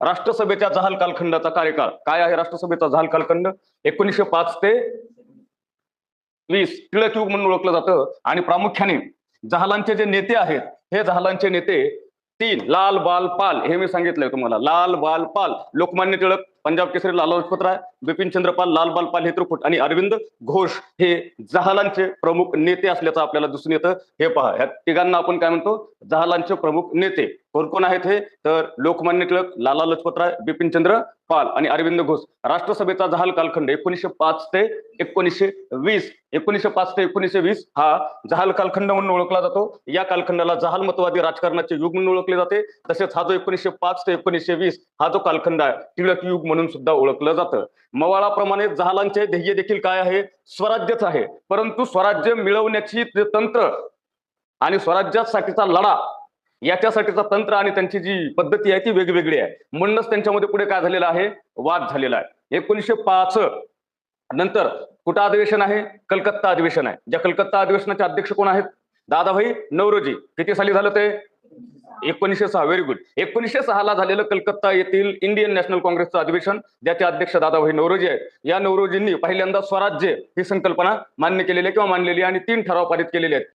राष्ट्रसभेच्या जहाल कालखंडाचा कार्यकाळ काय आहे? राष्ट्रसभेचा जहाल कालखंड 1905 ते 20 टिळक युग म्हणून ओळखलं जातं. आणि प्रामुख्याने जहालांचे जे नेते आहेत, हे जहालांचे नेते तीन, लाल बाल पाल, हे मी सांगितलंय तुम्हाला. लाल बाल पाल, लोकमान्य टिळक, पंजाब केसरी लाला लजपत राय, बिपिन चंद्र पाल, लाल बाल पाल हे त्रिकूट आणि अरविंद घोष हे जहालांचे प्रमुख नेते असल्याचं आपल्याला दिसून येतं. हे पहा, ह्या तिघांना आपण काय म्हणतो? जहालांचे प्रमुख नेते. कोण कोण आहेत हे? तर लोकमान्य टिळक, लाला लजपत राय, बिपिन चंद्र पाल आणि अरविंद घोष. राष्ट्रसभेचा जहाल कालखंड 1905 ते 1920. 1905 ते 1920 हा जहाल कालखंड म्हणून ओळखला जातो. या कालखंडाला जहालमतवादी राजकारणाचे युग म्हणून ओळखले जाते. तसेच हा जो 1905 ते 1920 हा जो कालखंड आहे, टिळक युग म्हणून सुद्धा ओळखलं जातं. मवाळाप्रमाणे जहालांचे ध्येय देखील काय आहे? स्वराज्यच आहे. परंतु स्वराज्य मिळवण्याची तंत्र आणि स्वराज्यासाठीचा लढा, याच्यासाठीचा तंत्र आणि त्यांची जी पद्धती आहे ती वेगवेगळी आहे. म्हणूनच त्यांच्यामध्ये पुढे काय झालेला आहे? वाद झालेला आहे. 1905 नंतर कुठं अधिवेशन आहे? कलकत्ता अधिवेशन आहे. ज्या कलकत्ता अधिवेशनाचे अध्यक्ष कोण आहेत? दादाभाई नौरोजी. किती साली झालं ते? 1906. Very good. 1906 ला झालेलं कलकत्ता येथील इंडियन नॅशनल काँग्रेसचं अधिवेशन, ज्याचे अध्यक्ष दादाभाई नौरोजी आहेत. या नौरोजींनी पहिल्यांदा स्वराज्य ही संकल्पना मान्य केलेली आहे किंवा मानलेली आहे आणि 3 ठराव पारित केलेले आहेत.